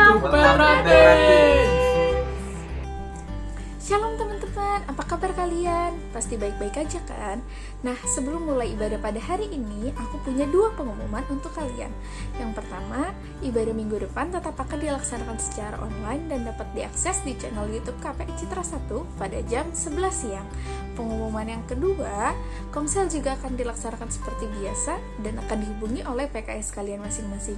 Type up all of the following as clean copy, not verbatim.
Welcome to Petra Teens. Shalom teman-teman, apa kabar kalian? Pasti baik-baik aja kan? Nah, sebelum mulai ibadah pada hari ini, aku punya 2 pengumuman untuk kalian. Yang pertama, ibadah minggu depan tetap akan dilaksanakan secara online dan dapat diakses di channel YouTube KPI Citra 1 pada jam 11 siang. Pengumuman yang kedua, Komsel juga akan dilaksanakan seperti biasa dan akan dihubungi oleh PKS kalian masing-masing.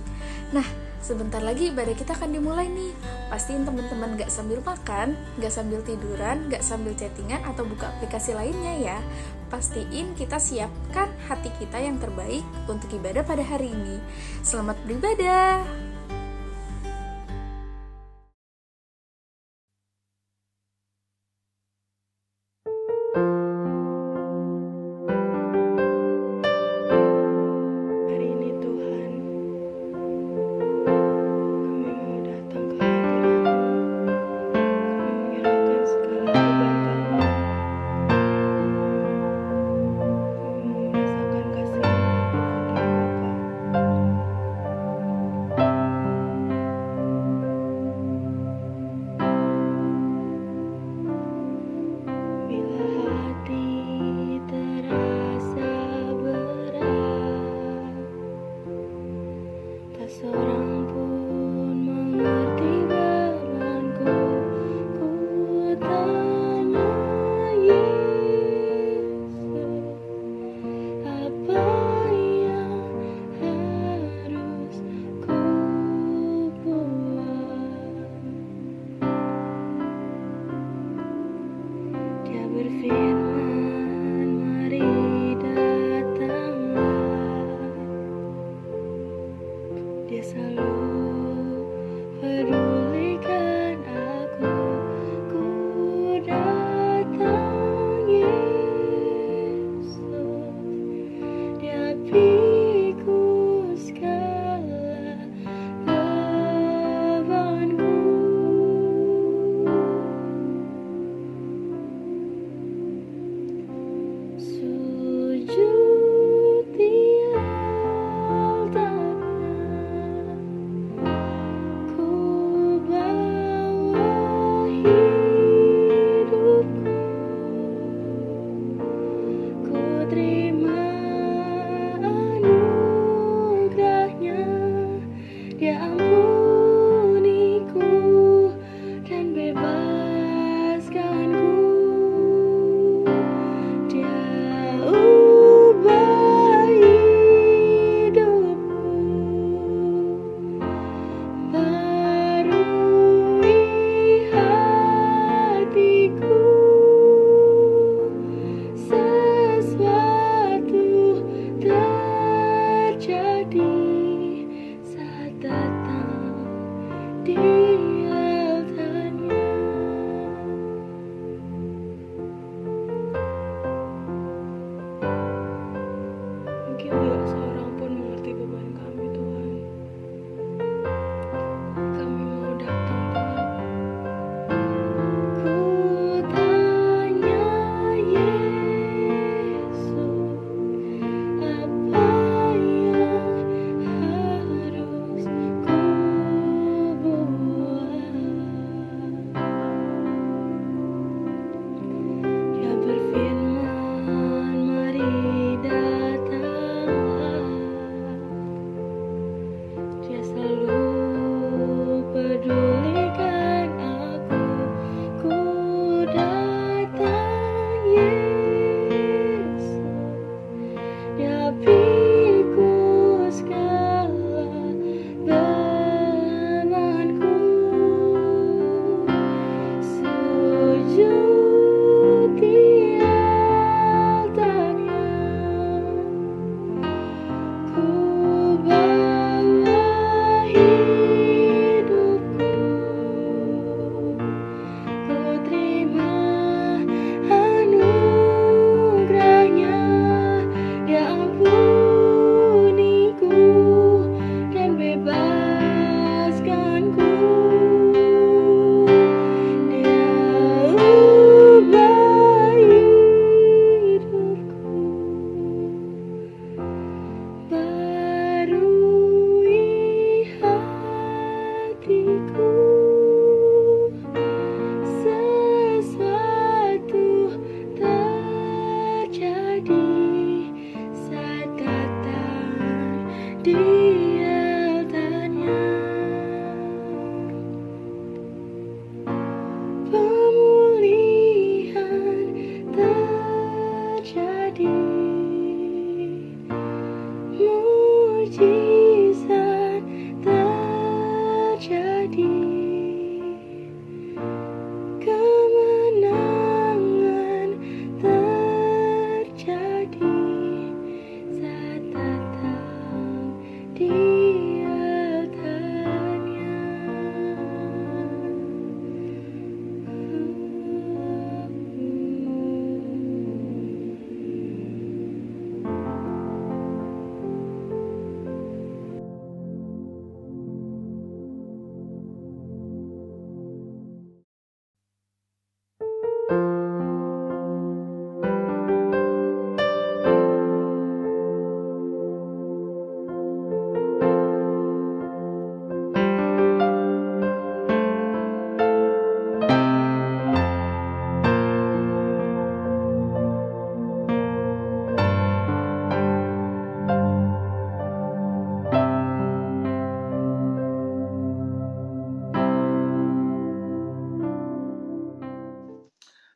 Nah, sebentar lagi ibadah kita akan dimulai nih. Pastiin teman-teman gak sambil makan, gak sambil tiduran, gak sambil chattingan atau buka aplikasi lainnya ya. Pastiin kita siapkan hati kita yang terbaik untuk ibadah pada hari ini. Selamat beribadah! Hari ini Tuhan, kami mau datang ke hadirat-Mu. Kami menyerahkan segala beban kami. Kami mau merasakan kasih-Mu lagi Bapa.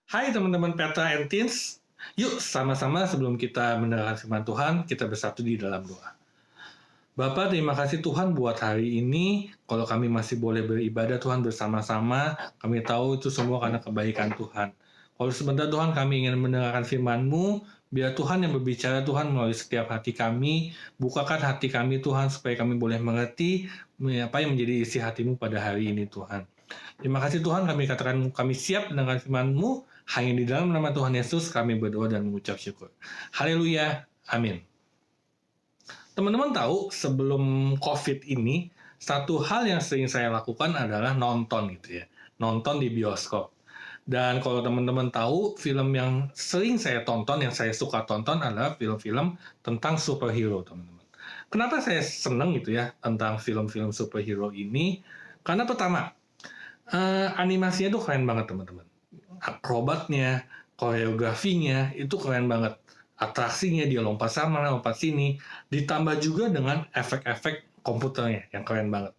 Hai teman-teman Petra and Teens. Yuk sama-sama sebelum kita mendengarkan firman Tuhan, kita bersatu di dalam doa. Bapa, terima kasih Tuhan buat hari ini. Kalau kami masih boleh beribadah Tuhan bersama-sama, kami tahu itu semua karena kebaikan Tuhan. Kalau sebentar Tuhan kami ingin mendengarkan firman-Mu, biar Tuhan yang berbicara Tuhan melalui setiap hati kami. Bukakan hati kami Tuhan supaya kami boleh mengerti apa yang menjadi isi hati-Mu pada hari ini Tuhan. Terima kasih Tuhan, kami katakan kami siap dengan firman-Mu. Hanya di dalam nama Tuhan Yesus kami berdoa dan mengucap syukur. Haleluya, amin. Teman-teman tahu sebelum COVID ini, satu hal yang sering saya lakukan adalah nonton gitu ya. Nonton di bioskop. Dan kalau teman-teman tahu, film yang sering saya tonton, yang saya suka tonton adalah film-film tentang superhero, teman-teman. Kenapa saya senang gitu ya tentang film-film superhero ini? Karena pertama, animasinya tuh keren banget, teman-teman. Akrobatnya, koreografinya, itu keren banget. Atraksinya, dia lompat sana, lompat sini. Ditambah juga dengan efek-efek komputernya, yang keren banget.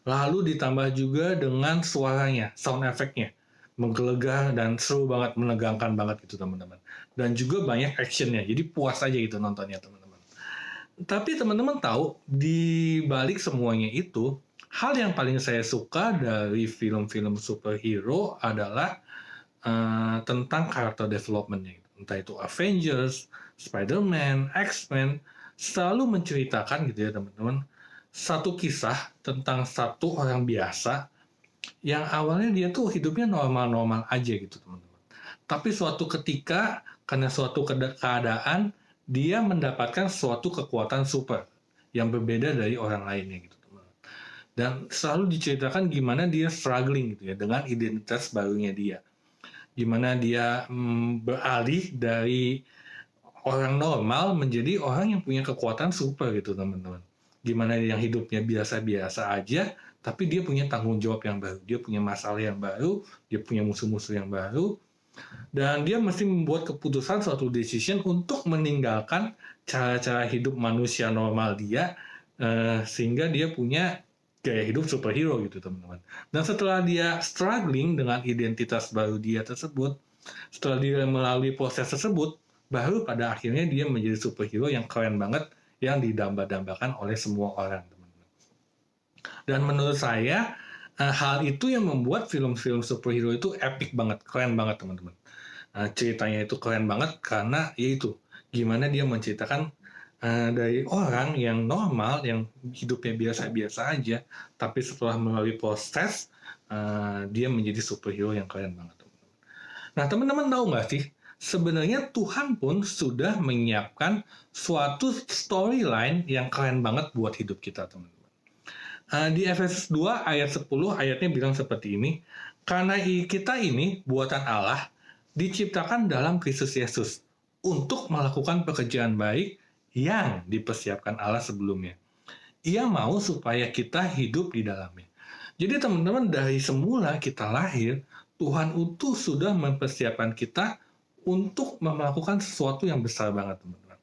Lalu ditambah juga dengan suaranya, sound effect-nya. Menggelegar dan seru banget, menegangkan banget gitu teman-teman. Dan juga banyak actionnya, jadi puas aja gitu nontonnya teman-teman. Tapi teman-teman tahu, di balik semuanya itu, hal yang paling saya suka dari film-film superhero adalah tentang karakter development-nya. Entah itu Avengers, Spider-Man, X-Men, selalu menceritakan gitu ya teman-teman, satu kisah tentang satu orang biasa yang awalnya dia tuh hidupnya normal-normal aja gitu teman-teman. Tapi suatu ketika, karena suatu keadaan, dia mendapatkan suatu kekuatan super yang berbeda dari orang lainnya gitu teman-teman. Dan selalu diceritakan gimana dia struggling gitu ya dengan identitas barunya dia. Gimana dia beralih dari orang normal menjadi orang yang punya kekuatan super gitu teman-teman. Gimana yang hidupnya biasa-biasa aja, tapi dia punya tanggung jawab yang baru, dia punya masalah yang baru, dia punya musuh-musuh yang baru, dan dia mesti membuat keputusan suatu decision untuk meninggalkan cara-cara hidup manusia normal dia, sehingga dia punya gaya hidup superhero gitu teman-teman. Dan setelah dia struggling dengan identitas baru dia tersebut, setelah dia melalui proses tersebut, baru pada akhirnya dia menjadi superhero yang keren banget, yang didamba-dambakan oleh semua orang teman-teman. Dan menurut saya, hal itu yang membuat film-film superhero itu epic banget, keren banget teman-teman. Ceritanya itu keren banget karena yaitu gimana dia menceritakan dari orang yang normal, yang hidupnya biasa-biasa aja, tapi setelah melalui proses, dia menjadi superhero yang keren banget. Nah, teman-teman tahu nggak sih, sebenarnya Tuhan pun sudah menyiapkan suatu storyline yang keren banget buat hidup kita, teman-teman. Di Efesus 2 ayat 10, ayatnya bilang seperti ini, karena kita ini, buatan Allah, diciptakan dalam Kristus Yesus, untuk melakukan pekerjaan baik, yang dipersiapkan Allah sebelumnya. Ia mau supaya kita hidup di dalamnya. Jadi teman-teman, dari semula kita lahir, Tuhan itu sudah mempersiapkan kita untuk melakukan sesuatu yang besar banget teman-teman.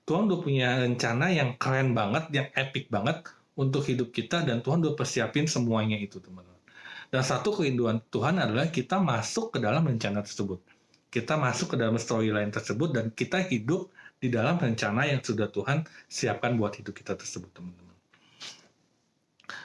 Tuhan udah punya rencana yang keren banget, yang epic banget untuk hidup kita, dan Tuhan udah persiapin semuanya itu teman-teman. Dan satu kerinduan Tuhan adalah kita masuk ke dalam rencana tersebut. Kita masuk ke dalam storyline tersebut, dan kita hidup di dalam rencana yang sudah Tuhan siapkan buat hidup kita tersebut, teman-teman.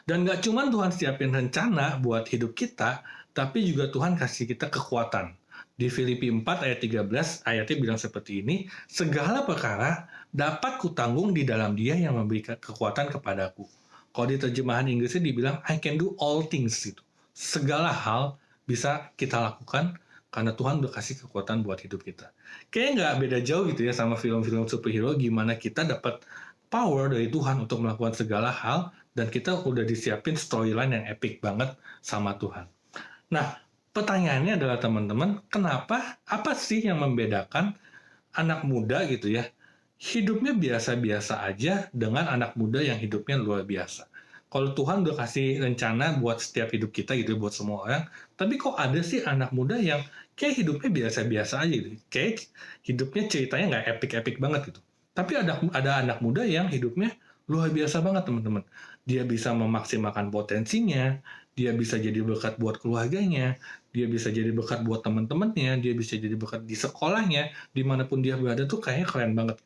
Dan gak cuma Tuhan siapin rencana buat hidup kita, tapi juga Tuhan kasih kita kekuatan. Di Filipi 4 ayat 13, ayatnya bilang seperti ini, segala perkara dapat kutanggung di dalam Dia yang memberikan kekuatan kepadaku. Kalau di terjemahan Inggrisnya dibilang, I can do all things. Gitu. Segala hal bisa kita lakukan, karena Tuhan udah kasih kekuatan buat hidup kita. Kayaknya nggak beda jauh gitu ya sama film-film superhero, gimana kita dapat power dari Tuhan untuk melakukan segala hal, dan kita udah disiapin storyline yang epic banget sama Tuhan. Nah, pertanyaannya adalah teman-teman, kenapa, apa sih yang membedakan anak muda gitu ya, hidupnya biasa-biasa aja dengan anak muda yang hidupnya luar biasa? Kalau Tuhan udah kasih rencana buat setiap hidup kita gitu, buat semua orang, tapi kok ada sih anak muda yang kayak hidupnya biasa-biasa aja gitu, kayak hidupnya ceritanya nggak epic-epic banget gitu. Tapi ada anak muda yang hidupnya luar biasa banget teman-teman. Dia bisa memaksimalkan potensinya, dia bisa jadi berkat buat keluarganya, dia bisa jadi berkat buat teman-temannya, dia bisa jadi berkat di sekolahnya, dimanapun dia berada tuh kayaknya keren banget.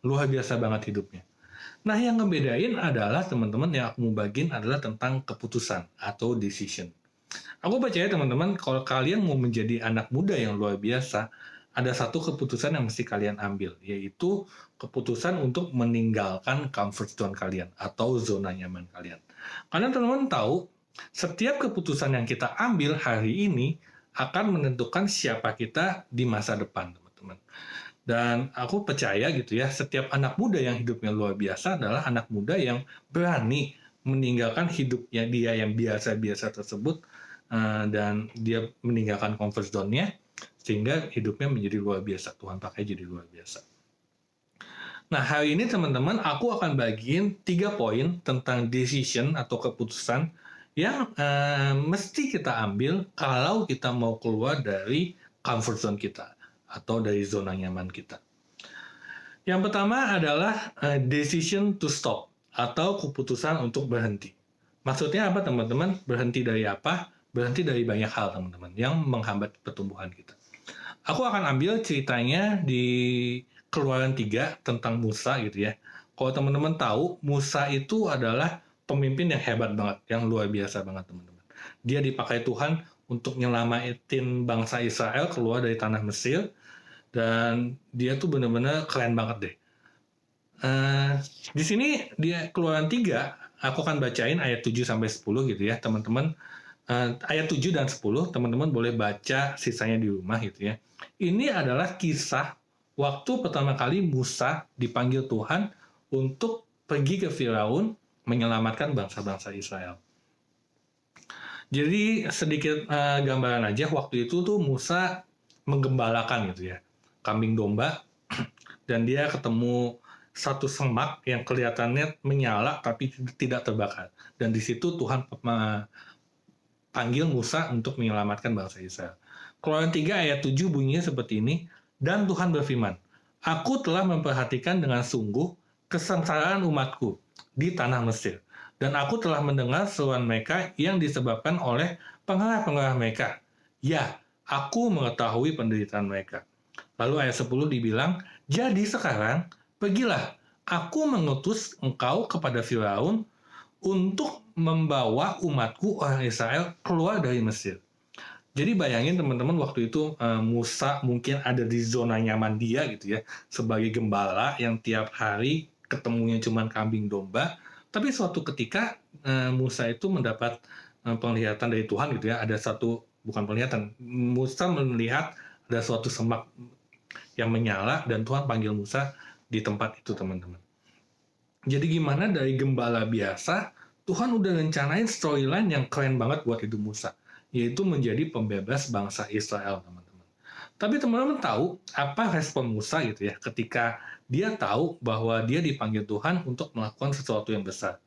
Luar biasa banget hidupnya. Nah, yang ngebedain adalah teman-teman yang aku mau bagiin adalah tentang keputusan atau decision. Aku percaya teman-teman, kalau kalian mau menjadi anak muda yang luar biasa, ada satu keputusan yang mesti kalian ambil, yaitu keputusan untuk meninggalkan comfort zone kalian atau zona nyaman kalian. Karena teman-teman tahu, setiap keputusan yang kita ambil hari ini akan menentukan siapa kita di masa depan, teman-teman. Dan aku percaya gitu ya, setiap anak muda yang hidupnya luar biasa adalah anak muda yang berani meninggalkan hidupnya dia yang biasa-biasa tersebut, dan dia meninggalkan comfort zone-nya, sehingga hidupnya menjadi luar biasa. Tuhan pakai jadi luar biasa. Nah, hari ini teman-teman, aku akan bagiin 3 poin tentang decision atau keputusan yang mesti kita ambil kalau kita mau keluar dari comfort zone kita atau dari zona nyaman kita. Yang pertama adalah decision to stop atau keputusan untuk berhenti. Maksudnya apa teman-teman? Berhenti dari apa? Berhenti dari banyak hal teman-teman yang menghambat pertumbuhan kita. Aku akan ambil ceritanya di Keluaran 3 tentang Musa gitu ya. Kalau teman-teman tahu, Musa itu adalah pemimpin yang hebat banget, yang luar biasa banget teman-teman. Dia dipakai Tuhan untuk nyelamatin bangsa Israel keluar dari tanah Mesir, dan dia tuh benar-benar keren banget deh. Di sini di Keluaran 3, aku akan bacain ayat 7-10 gitu ya teman-teman. Ayat 7 dan 10, teman-teman boleh baca sisanya di rumah gitu ya. Ini adalah kisah waktu pertama kali Musa dipanggil Tuhan untuk pergi ke Firaun menyelamatkan bangsa-bangsa Israel. Jadi sedikit gambaran aja, waktu itu tuh Musa menggembalakan gitu ya, kambing domba, dan dia ketemu satu semak yang kelihatannya menyala tapi tidak terbakar. Dan di situ Tuhan panggil Musa untuk menyelamatkan bangsa Israel. Keluaran 3 ayat 7 bunyinya seperti ini, dan Tuhan berfirman, Aku telah memperhatikan dengan sungguh kesengsaraan umatku di tanah Mesir, dan aku telah mendengar seruan mereka yang disebabkan oleh pengarah-pengarah mereka. Ya, aku mengetahui penderitaan mereka. Lalu ayat 10 dibilang, jadi sekarang, pergilah, aku mengutus engkau kepada Firaun untuk membawa umatku orang Israel keluar dari Mesir. Jadi bayangin teman-teman waktu itu Musa mungkin ada di zona nyaman dia gitu ya, sebagai gembala yang tiap hari ketemunya cuma kambing domba, tapi suatu ketika Musa itu mendapat penglihatan dari Tuhan gitu ya, ada satu, bukan penglihatan, Musa melihat ada suatu semak yang menyala dan Tuhan panggil Musa di tempat itu teman-teman. Jadi gimana dari gembala biasa, Tuhan udah rencanain storyline yang keren banget buat hidup Musa, yaitu menjadi pembebas bangsa Israel teman-teman. Tapi teman-teman tahu apa respon Musa gitu ya, ketika dia tahu bahwa dia dipanggil Tuhan untuk melakukan sesuatu yang besar.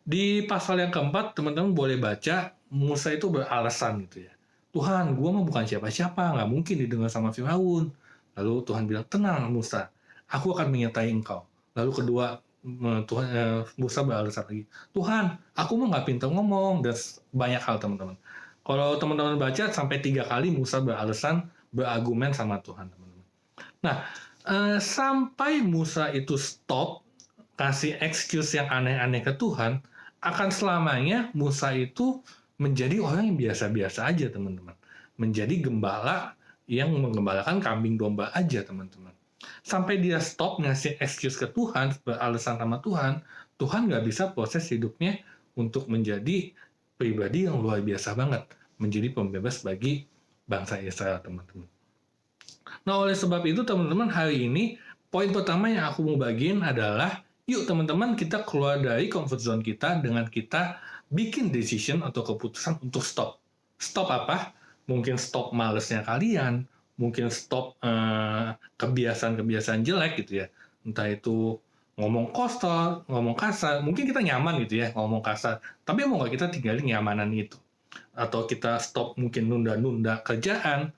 Di pasal yang keempat, teman-teman boleh baca, Musa itu beralasan gitu ya. Tuhan, gue mah bukan siapa-siapa, nggak mungkin didengar sama Firaun. Lalu Tuhan bilang, tenang Musa, aku akan menyertai engkau. Lalu kedua, Musa beralasan lagi, Tuhan, aku mah nggak pintar ngomong, dan banyak hal teman-teman. Kalau teman-teman baca, sampai 3 kali Musa beralasan, berargumen sama Tuhan teman-teman. Nah, sampai Musa itu stop, kasih excuse yang aneh-aneh ke Tuhan, akan selamanya Musa itu menjadi orang yang biasa-biasa aja teman-teman. Menjadi gembala yang menggembalakan kambing domba aja teman-teman. Sampai dia stop ngasih excuse ke Tuhan, beralasan sama Tuhan, Tuhan nggak bisa proses hidupnya untuk menjadi pribadi yang luar biasa banget, menjadi pembebas bagi bangsa Israel teman-teman. Nah oleh sebab itu teman-teman, hari ini poin pertama yang aku mau bagiin adalah, yuk teman-teman kita keluar dari comfort zone kita dengan kita bikin decision atau keputusan untuk stop. Stop apa? Mungkin stop malesnya kalian, mungkin stop kebiasaan-kebiasaan jelek gitu ya. Entah itu ngomong kotor, ngomong kasar, mungkin kita nyaman gitu ya ngomong kasar, tapi mau nggak kita tinggalin nyamanan itu. Atau kita stop mungkin nunda-nunda kerjaan,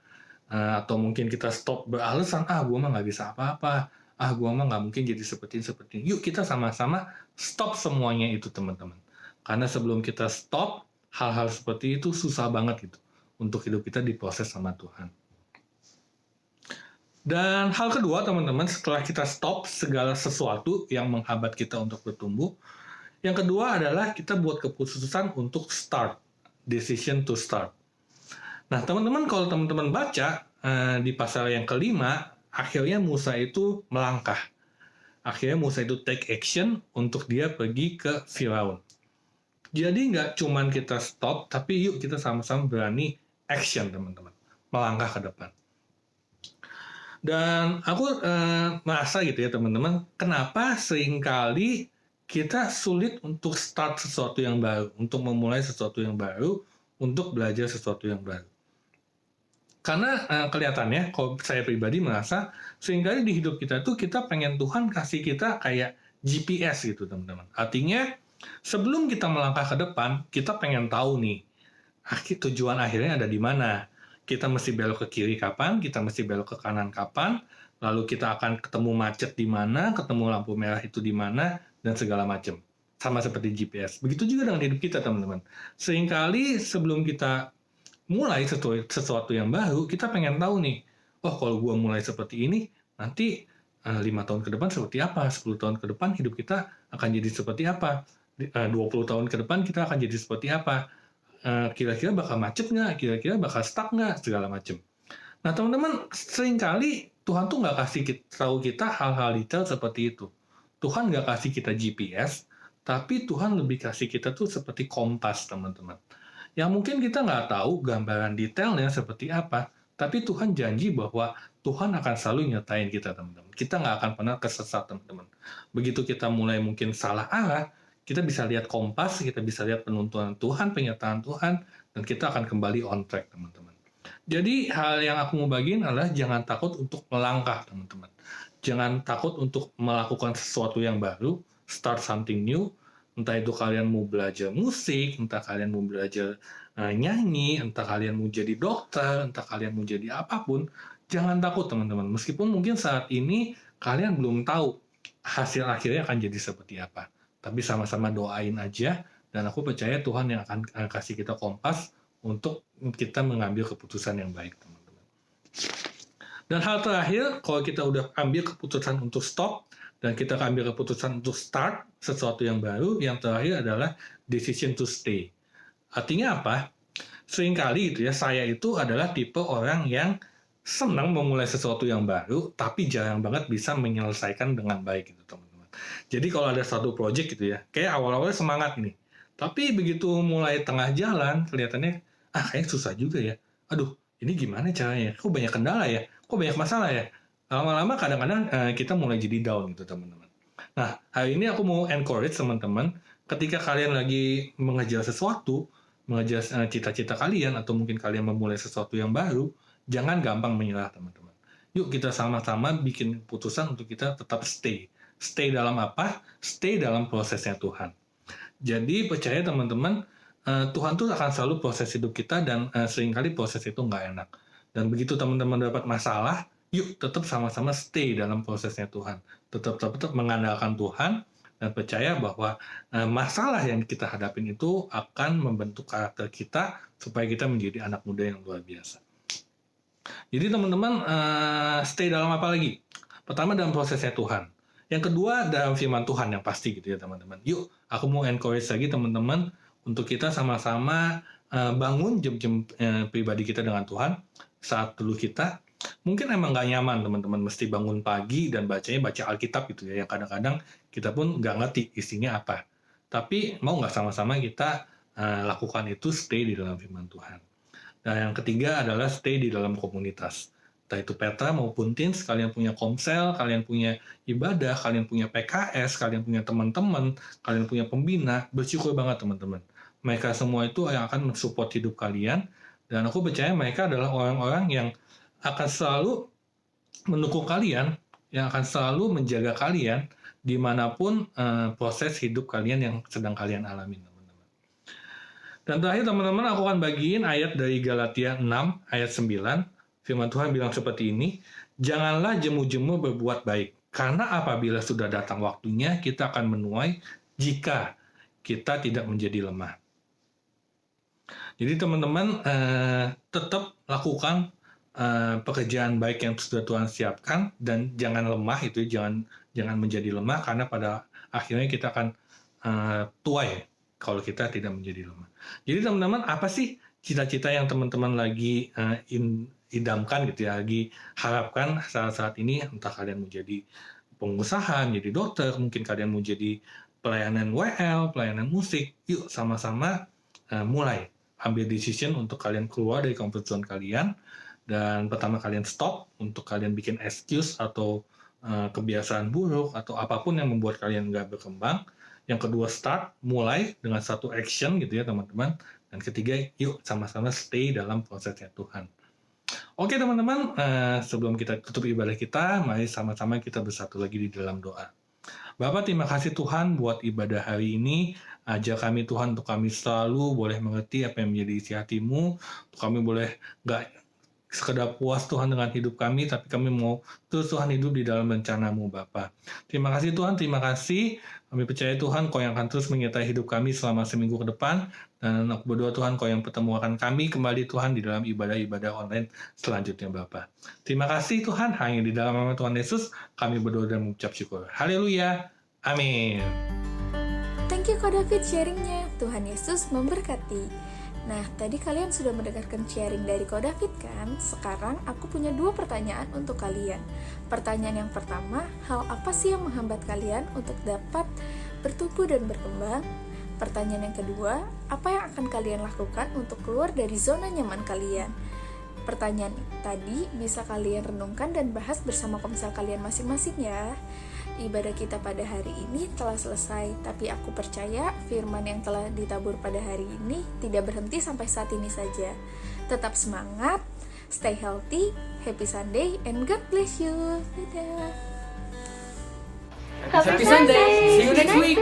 atau mungkin kita stop beralasan, gue mah nggak bisa apa-apa, gue mah nggak mungkin jadi seperti ini. Yuk kita sama-sama stop semuanya itu teman-teman. Karena sebelum kita stop, hal-hal seperti itu susah banget gitu untuk hidup kita diproses sama Tuhan. Dan hal kedua teman-teman, setelah kita stop segala sesuatu yang menghambat kita untuk bertumbuh, yang kedua adalah kita buat keputusan untuk start, decision to start. Nah teman-teman, kalau teman-teman baca di pasal yang kelima, akhirnya Musa itu melangkah. Akhirnya Musa itu take action untuk dia pergi ke Firaun. Jadi nggak cuman kita stop, tapi yuk kita sama-sama berani action teman-teman, melangkah ke depan. Dan aku merasa gitu ya teman-teman, kenapa seringkali kita sulit untuk start sesuatu yang baru, untuk memulai sesuatu yang baru, untuk belajar sesuatu yang baru. Karena kelihatannya, kalau saya pribadi merasa, seringkali di hidup kita tuh kita pengen Tuhan kasih kita kayak GPS gitu teman-teman. Artinya, sebelum kita melangkah ke depan, kita pengen tahu nih, tujuan akhirnya ada di mana. Kita mesti belok ke kiri kapan, kita mesti belok ke kanan kapan, lalu kita akan ketemu macet di mana, ketemu lampu merah itu di mana, dan segala macam. Sama seperti GPS. Begitu juga dengan hidup kita, teman-teman. Seringkali sebelum kita mulai sesuatu yang baru, kita pengen tahu nih, oh kalau gue mulai seperti ini, nanti 5 tahun ke depan seperti apa, 10 tahun ke depan hidup kita akan jadi seperti apa, 20 tahun ke depan kita akan jadi seperti apa, kira-kira bakal macet nggak, kira-kira bakal stuck nggak, segala macam. Nah teman-teman, seringkali Tuhan tuh nggak kasih tahu kita hal-hal detail seperti itu. Tuhan nggak kasih kita GPS, tapi Tuhan lebih kasih kita tuh seperti kompas teman-teman. Yang mungkin kita nggak tahu gambaran detailnya seperti apa, tapi Tuhan janji bahwa Tuhan akan selalu nyertain kita teman-teman. Kita nggak akan pernah kesesat teman-teman. Begitu kita mulai mungkin salah arah, kita bisa lihat kompas, kita bisa lihat penuntunan Tuhan, penyertaan Tuhan, dan kita akan kembali on track, teman-teman. Jadi, hal yang aku mau bagiin adalah jangan takut untuk melangkah, teman-teman. Jangan takut untuk melakukan sesuatu yang baru, start something new, entah itu kalian mau belajar musik, entah kalian mau belajar nyanyi, entah kalian mau jadi dokter, entah kalian mau jadi apapun, jangan takut, teman-teman. Meskipun mungkin saat ini kalian belum tahu hasil akhirnya akan jadi seperti apa. Tapi sama-sama doain aja, dan aku percaya Tuhan yang akan kasih kita kompas untuk kita mengambil keputusan yang baik, teman-teman. Dan hal terakhir, kalau kita udah ambil keputusan untuk stop, dan kita ambil keputusan untuk start sesuatu yang baru, yang terakhir adalah decision to stay. Artinya apa? Seringkali gitu ya, saya itu adalah tipe orang yang senang memulai sesuatu yang baru, tapi jarang banget bisa menyelesaikan dengan baik gitu, teman. Jadi kalau ada satu project gitu ya, kayak awal-awalnya semangat nih. Tapi begitu mulai tengah jalan, kelihatannya, kayaknya susah juga ya. Aduh, ini gimana caranya? Kok banyak kendala ya? Kok banyak masalah ya? Lama-lama kadang-kadang kita mulai jadi down gitu teman-teman. Nah, hari ini aku mau encourage teman-teman, ketika kalian lagi mengejar sesuatu, mengejar cita-cita kalian, atau mungkin kalian memulai sesuatu yang baru, jangan gampang menyerah teman-teman. Yuk kita sama-sama bikin putusan untuk kita tetap stay. Stay dalam apa? Stay dalam prosesnya Tuhan. Jadi percaya teman-teman, Tuhan tuh akan selalu proses hidup kita dan seringkali proses itu nggak enak. Dan begitu teman-teman dapat masalah, yuk tetap sama-sama stay dalam prosesnya Tuhan. Tetap mengandalkan Tuhan dan percaya bahwa masalah yang kita hadapin itu akan membentuk karakter kita supaya kita menjadi anak muda yang luar biasa. Jadi teman-teman, stay dalam apa lagi? Pertama dalam prosesnya Tuhan. Yang kedua, dalam firman Tuhan yang pasti gitu ya teman-teman. Yuk, aku mau encourage lagi teman-teman untuk kita sama-sama bangun jam-jam pribadi kita dengan Tuhan saat dulu kita. Mungkin emang nggak nyaman teman-teman mesti bangun pagi dan baca Alkitab gitu ya. Yang kadang-kadang kita pun nggak ngerti isinya apa. Tapi mau nggak sama-sama kita lakukan itu, stay di dalam firman Tuhan. Dan yang ketiga adalah stay di dalam komunitas. Entah itu Petra maupun Teens, kalian punya komsel, kalian punya ibadah, kalian punya PKS, kalian punya teman-teman, kalian punya pembina, bersyukur banget teman-teman. Mereka semua itu yang akan mensupport hidup kalian, dan aku percaya mereka adalah orang-orang yang akan selalu mendukung kalian, yang akan selalu menjaga kalian, dimanapun proses hidup kalian yang sedang kalian alami, teman-teman. Dan terakhir teman-teman, aku akan bagiin ayat dari Galatia 6, ayat 9, firman Tuhan bilang seperti ini, janganlah jemu-jemu berbuat baik, karena apabila sudah datang waktunya, kita akan menuai jika kita tidak menjadi lemah. Jadi teman-teman tetap lakukan pekerjaan baik yang sudah Tuhan siapkan dan jangan lemah itu, jangan menjadi lemah karena pada akhirnya kita akan tua ya kalau kita tidak menjadi lemah. Jadi teman-teman, apa sih cita-cita yang teman-teman lagi idamkan gitu ya, lagi harapkan saat ini, entah kalian mau jadi pengusaha, menjadi dokter, mungkin kalian mau jadi pelayanan WL, pelayanan musik, yuk sama-sama mulai ambil decision untuk kalian keluar dari comfort zone kalian. Dan pertama kalian stop untuk kalian bikin excuse atau kebiasaan buruk atau apapun yang membuat kalian nggak berkembang. Yang kedua, start, mulai dengan satu action gitu ya teman-teman. Dan ketiga, yuk sama-sama stay dalam prosesnya Tuhan. Oke teman-teman, sebelum kita tutup ibadah kita, mari sama-sama kita bersatu lagi di dalam doa. Bapak, terima kasih Tuhan buat ibadah hari ini. Ajar kami Tuhan untuk kami selalu boleh mengerti apa yang menjadi isi hati-Mu. Untuk kami boleh nggak sekedar puas Tuhan dengan hidup kami, tapi kami mau terus Tuhan hidup di dalam rencana-Mu Bapa. Terima kasih Tuhan, terima kasih. Kami percaya Tuhan Kau yang akan terus menyertai hidup kami selama seminggu ke depan. Dan aku berdoa Tuhan Kau yang pertemukan kami kembali Tuhan di dalam ibadah-ibadah online selanjutnya Bapa. Terima kasih Tuhan, hanya di dalam nama Tuhan Yesus kami berdoa dan mengucap syukur. Haleluya. Amin. Thank you Ko David sharingnya. Tuhan Yesus memberkati. Nah, tadi kalian sudah mendengarkan sharing dari Ko David kan? Sekarang aku punya 2 pertanyaan untuk kalian. Pertanyaan yang pertama, hal apa sih yang menghambat kalian untuk dapat bertumbuh dan berkembang? Pertanyaan yang kedua, apa yang akan kalian lakukan untuk keluar dari zona nyaman kalian? Pertanyaan tadi bisa kalian renungkan dan bahas bersama komsel kalian masing-masing ya. Ibadah kita pada hari ini telah selesai, tapi aku percaya firman yang telah ditabur pada hari ini tidak berhenti sampai saat ini saja. Tetap semangat, stay healthy, happy Sunday, and God bless you. Dadah. Happy Sunday. See you next week.